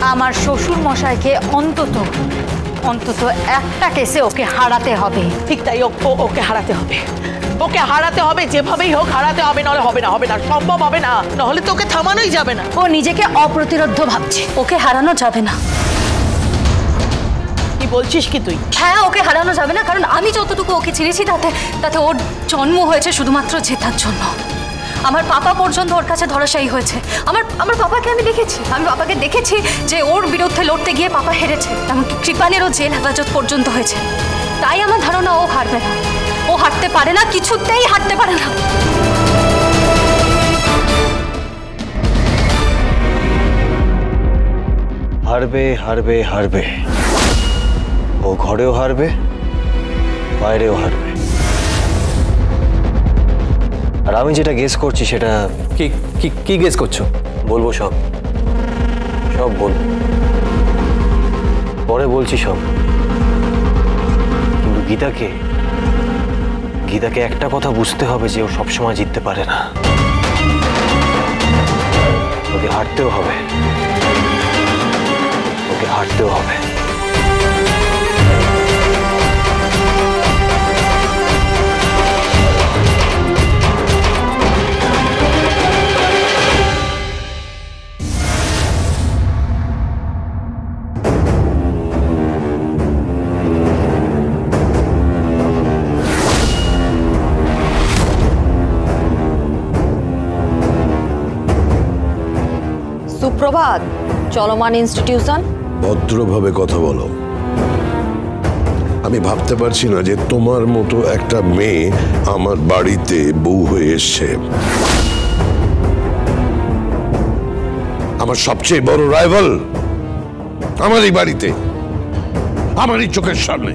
আমার শ্বশুর মশাইকে অন্তত একটা কেসে ওকে হারাতে হবে। ঠিক তাই, ওকে হারাতে হবে, ওকে হারাতে হবে, যেভাবেই হোক হারাতে হবে, নাহলে হবে না, হবে না, সম্ভব হবে না, নাহলে তো ওকে থামানোই যাবে না। ও নিজেকে অপ্রতিরোধ্য ভাবছে, ওকে হারানো যাবে না। কি বলছিস কি তুই? হ্যাঁ, ওকে হারানো যাবে না, কারণ আমি যতটুকু ওকে চিনেছি তাতে ওর জন্ম হয়েছে শুধুমাত্র জেতার জন্য। আমার পাপা পর্যন্ত ওর কাছে ধরাশায়ী হয়েছে। আমার পাপাকে আমি দেখেছি যে ওর বিরুদ্ধে লড়তে গিয়ে পাপা হেরেছে, এমনকি কৃপালেরও জেল হেফাজত পর্যন্ত হয়েছে। তাই আমার ধারণা ও হারবে না, ও হারতে পারে না, কিছুতেই হারতে পারে না। হারবে হারবে হারবে, ও ঘরেও হারবে, বাইরেও হারবে। আর আমি যেটা গেস করছি সেটা কি গেস করছো? বলবো সব বলবো, পরে বলছি সব। কিন্তু গীতাকে একটা কথা বুঝতে হবে যে ও সবসময় জিততে পারে না, ওকে হারতেও হবে, ওকে হারতেও হবে। সুপ্রভাত, চলমান ইনস্টিটিউশন। ভদ্রভাবে কথা বলো। আমি ভাবতে পারছি না যে তোমার মতো একটা মেয়ে আমার বাড়িতে বউ হয়ে এসছে। আমার সবচেয়ে বড় রাইভাল আমারই বাড়িতে, আমারই চোখের সামনে,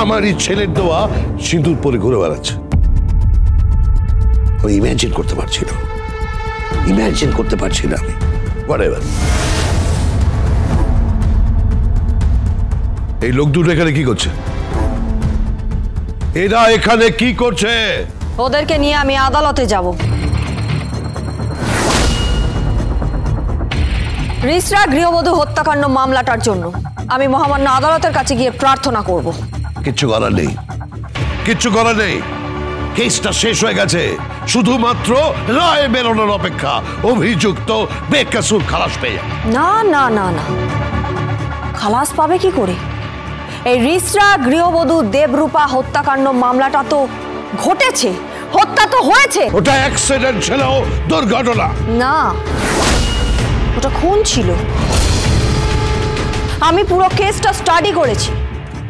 আমারই ছেলের দোয়া সিঁদুর পরে ঘুরে বেড়াচ্ছে। আমি ইমাজিন করতে পারছি না আমি। Whatever. এই লোক দুটো এখানে কি করছে? এরা এখানে কি করছে? ওদেরকে নিয়ে আমি আদালতে যাব। রিসরা গৃহবধূ হত্যাকাণ্ড মামলাটার জন্য আমি মহামান্য আদালতের কাছে গিয়ে প্রার্থনা করব। কিচ্ছু করার নেই। কেসটা শেষ হয়ে গেছে, শুধুমাত্র রায় বেরোনোর অপেক্ষা। অভিযুক্ত বেকসুর খালাস পেয়ে যাবে। না, খালাস পাবে কি করে? এই রিসরা গৃহবধূ দেবরূপা হত্যাকাণ্ড মামলাটা তো ঘটেছে, হত্যা তো হয়েছে। ওটা অ্যাক্সিডেন্ট ছিল, দুর্ঘটনা না, ওটা খুন ছিল। আমি পুরো কেসটা স্টাডি করেছি,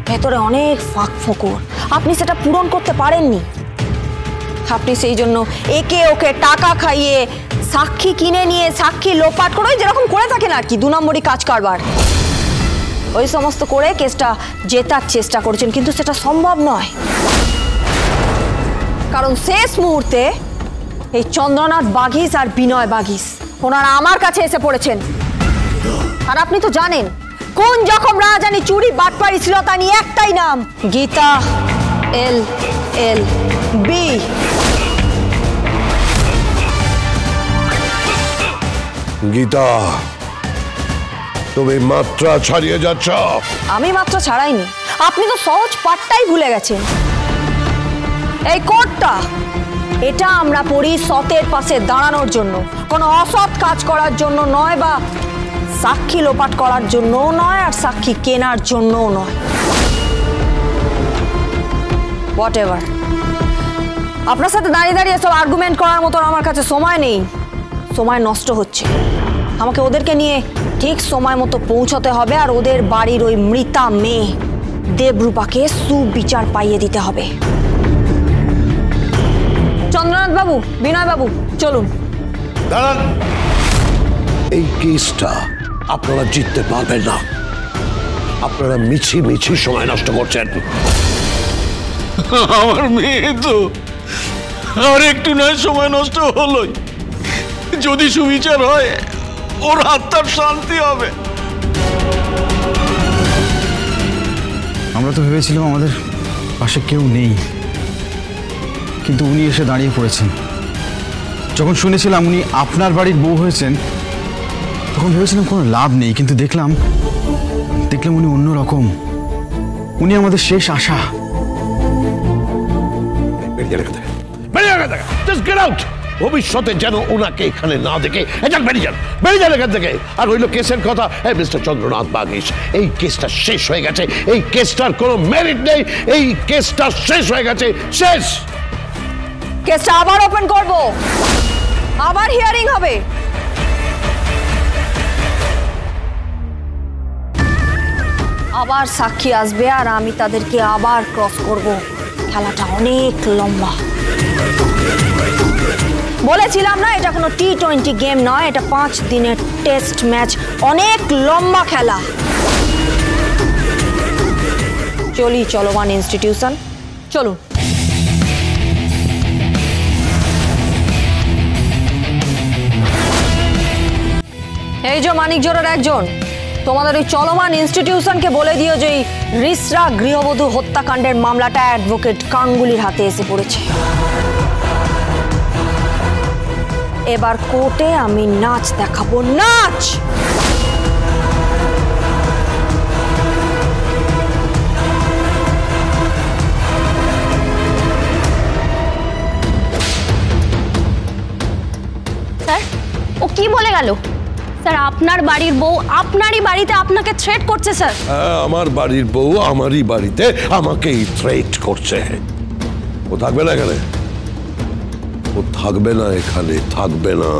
ভেতরে অনেক ফাঁক ফোকর, আপনি সেটা পূরণ করতে পারেননি। আপনি সেই জন্য ওকে টাকা খাইয়ে সাক্ষী কিনে নিয়ে সাক্ষী লোপাট করে, যেরকম করে থাকেন আর কি, 2 নম্বরই কাজ কারবার, ওই সমস্ত করে কেসটা জেতার চেষ্টা করেছেন। কিন্তু সেটা সম্ভব নয়, কারণ শেষ মুহূর্তে এই চন্দ্রনাথ বাঘিস আর বিনয় বাঘিস ওনারা আমার কাছে এসে পড়েছেন। আর আপনি তো জানেন, কোন জখম রাজানি চুরি বাটপাড়ি শ্লীলতা নিয়ে একটাই নাম, গীতা LLB। গীতা, তুমি মাত্রা ছাড়িয়ে যাচ্ছ। আমি মাত্রা ছাড়াইনি, আপনি তো সহজ পাঠটাই ভুলে গেছেন। এই কোর্টটা, এটা আমরা পড়ি সতের পাশে দাঁড়ানোর জন্য, কোনো অসৎ কাজ করার জন্য নয়, বা সাক্ষী লোপাট করার জন্যও নয়, আর সাক্ষী কেনার জন্যও নয়। হোয়াট এভার, আপনার সাথে দাঁড়িয়ে সব আর্গুমেন্ট করার মতো আমার কাছে সময় নেই, সময় নষ্ট হচ্ছে। আমাকে ওদেরকে নিয়ে ঠিক সময় মতো পৌঁছতে হবে, আর ওদের বাড়ির ওই মৃতা মেয়ে দেবরূপাকে সুবিচার পাইয়ে দিতে হবে। চন্দ্রনাথ বাবু, বিনয় বাবু, চলুন। দাঁড়ান, এই কেসটা আপনারা জিততে পারবেন না। আপনারা মিছি সময় নষ্ট করছেন। আমার মেয়ে তো আর একটু নয় সময় নষ্ট হলোই। যদি সুবিচার হয়, ওর আত্মার শান্তি হবে। আমরা তো ভেবেছিলাম আমাদের পাশে কেউ নেই, কিন্তু উনি এসে দাঁড়িয়ে পড়েছেন। যখন শুনেছিলাম উনি আপনার বাড়ির বউ হয়েছেন, তখন ভেবেছিলাম কোনো লাভ নেই, কিন্তু দেখলাম উনি অন্যরকম। উনি আমাদের শেষ আশা। ভবিষ্যতে যেন ওনাকে এখানে না দেখে বেরিয়ে যান এখান থেকে। আর হইল কেসের কথা, মিস্টার চন্দ্রনাথ বাগিশ, এই কেসটা শেষ হয়ে গেছে। এই কেসটার কোনো মেরিট নেই। এই কেসটা শেষ হয়ে গেছে, শেষ। কেসটা আবার ওপেন করব, আবার হিয়ারিং হবে। আবার সাক্ষী আসবে আর আমি তাদেরকে আবার ক্রস করব। খেলাটা অনেক লম্বা। বলেছিলাম না, এটা কোনো T20 গেম নয়, এটা 5 দিনের টেস্ট ম্যাচ, অনেক লম্বা খেলা। চলমান ইনস্টিটিউশন, চলুন। এই যে মানিক জোড়ার একজন, তোমাদের ওই চলমান ইনস্টিটিউশনকে বলে দিও যে রিসরা গৃহবধূ হত্যাকাণ্ডের মামলাটা অ্যাডভোকেট গাঙ্গুলির হাতে এসে পড়েছে। এবার কোর্টে আমি নাচ দেখাবো, নাচ। স্যার, ও কি বলে গেল? স্যার, আপনার বাড়ির বউ আপনারই বাড়িতে আপনাকে থ্রেট করছে স্যার। হ্যাঁ, আমার বাড়ির বউ আমারই বাড়িতে আমাকেই থ্রেট করছে। ও থাকবে না এখানে, ও থাকবে না এখানে, থাকবে না।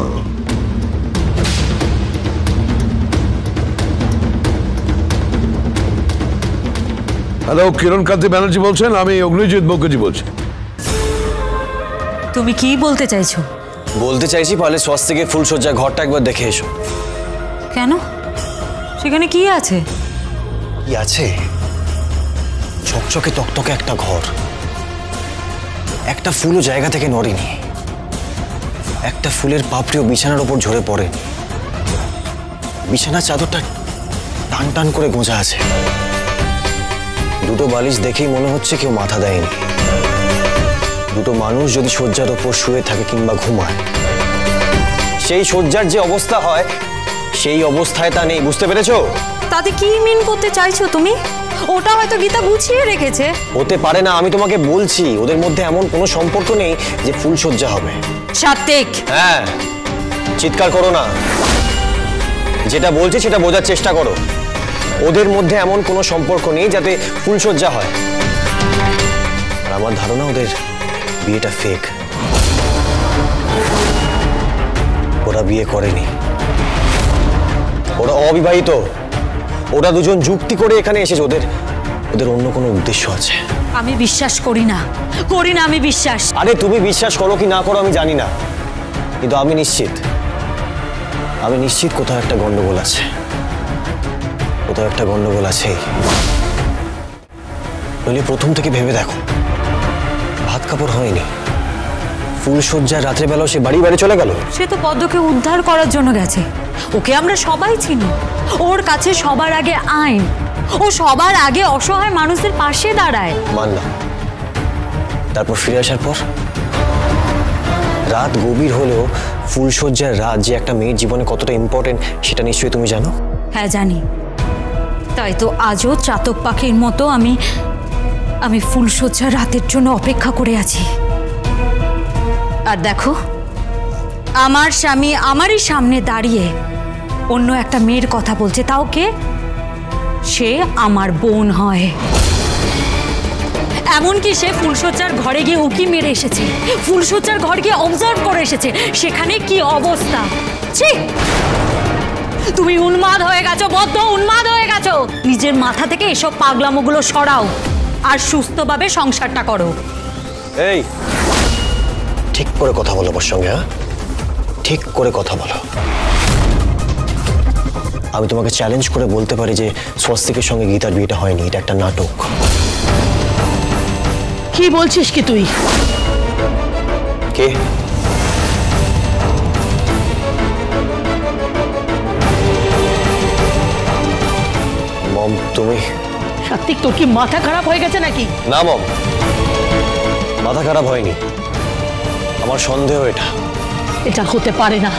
হ্যালো, কিরণ কান্তি ব্যানার্জি বলছেন? আমি অগ্নিজিৎ মুখার্জি বলছি। তুমি কি বলতে চাইছো? বলতে চাইছি পারলে স্বস্তিকে ফুলসজ্জা ঘরটা একবার দেখে এসো। কেন? সেখানে কি আছে? কি আছে? চকচকে তকতকে একটা ঘর, একটা ফুলও জায়গা থেকে নড়েনি, একটা ফুলের পাপড়িও বিছানার ওপর ঝরে পড়েনি, বিছানার চাদরটা টান টান করে গোঁজা আছে, দুটো বালিশ দেখেই মনে হচ্ছে কেউ মাথা দেয়নি। দুটো মানুষ যদি শয্যার ওপর শুয়ে থাকে কিংবা ঘুমায়, সেই শয্যার যে অবস্থা হয় সেই অবস্থায় তা নেই। বুঝতে পেরেছো? তাতে কি মিন করতে চাইছো তুমি? ওটা হয়তো গীতা গুছিয়ে রেখেছে। হতে পারে না, আমি তোমাকে বলছি ওদের মধ্যে এমন কোনো সম্পর্ক নেই যে ফুলসজ্জা হবে। সাত্বিক, হ্যাঁ, চিৎকার করো না, যেটা বলছি সেটা বোঝার চেষ্টা করো। ওদের মধ্যে এমন কোনো সম্পর্ক নেই যাতে ফুলসজ্জা হয়। আর আমার ধারণা ওদের বিয়েটা ফেক। ওরা বিয়ে করেনি, ওরা অবিবাহিত। ওরা দুজন যুক্তি করে এখানে এসেছে। ওদের অন্য কোনো উদ্দেশ্য আছে। আমি বিশ্বাস করি না, আমি বিশ্বাস। আরে তুমি বিশ্বাস করো কি না করো আমি জানি না, কিন্তু আমি নিশ্চিত কোথাও একটা গন্ডগোল আছে। কোথাও একটা গন্ডগোল আছেই। নইলে প্রথম থেকে ভেবে দেখো, ভাত কাপড় হয়নি, ফুলসজ্জার রাত্রেবেলাও সে বাড়ি চলে গেল। সে তো পদ্মকে উদ্ধার করার জন্য গেছে। ওকে আমরা সবাই চিনি। ওর কাছে সবার আগে আইন, ও সবার আগে অসহায় মানুষের পাশে দাঁড়ায়। মানলাম। তারপর ফিরে আসার পর রাত গভীর হলেও ফুলসজ্জার রাত যে একটা মেয়ের জীবনে কতটা ইম্পর্টেন্ট সেটা নিশ্চয়ই তুমি জানো। হ্যাঁ জানি, তাই তো আজও চাতক পাখির মতো আমি ফুলসজ্জার রাতের জন্য অপেক্ষা করে আছি। আর দেখো, আমার স্বামী আমারই সামনে দাঁড়িয়ে অন্য একটা মেয়ের কথা বলছে, তাও কে? সে আমার বোন হয়। এমনকি সে ফুলসজ্জার ঘরে গিয়ে উকি মেরে এসেছে, ফুলসজ্জার ঘর গিয়ে অবজার্ভ করে এসেছে সেখানে কি অবস্থা। ছি, তুমি উন্মাদ হয়ে গেছো, বদ্ধ উন্মাদ হয়ে গেছো। নিজের মাথা থেকে এসব পাগলামোগুলো সরাও আর সুস্থভাবে সংসারটা করো। এই, ঠিক করে কথা বলো ওর সঙ্গে। হ্যাঁ, ঠিক করে কথা বলো। আমি তোমাকে চ্যালেঞ্জ করে বলতে পারি যে স্বস্তিকের সঙ্গে গীতার বিয়েটা হয়নি, এটা একটা নাটক। কি বলছিস কি তুই? কে? মম, তুমি? সাত্বিক, তোর কি মাথা খারাপ হয়ে গেছে নাকি? না মম, মাথা খারাপ হয়নি, আমার সন্দেহ এটা। এটা হতে পারে না,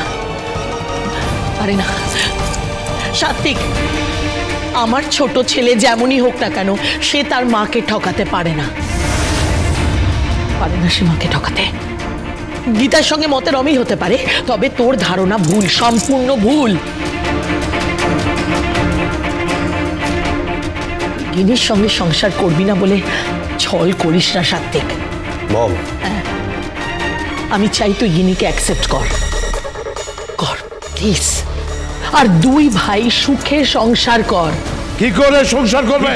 পারে না। সাত্বিক, আমার ছোট ছেলে যেমনই হোক না কেন সে তার মাকে ঠকাতে পারে না, সে মাকে ঠকাতে। গীতার সঙ্গে মতের অমিল হতে পারে, তবে তোর ধারণা ভুল, সম্পূর্ণ ভুল। গিনির সঙ্গে সংসার করবি না বলে ছল করিস না সাত্বিক। মম, আমি চাই তুই গিনিকে অ্যাকসেপ্ট কর প্লিজ, আর দুই ভাই সুখে সংসার কর। কি করে সংসার করবে?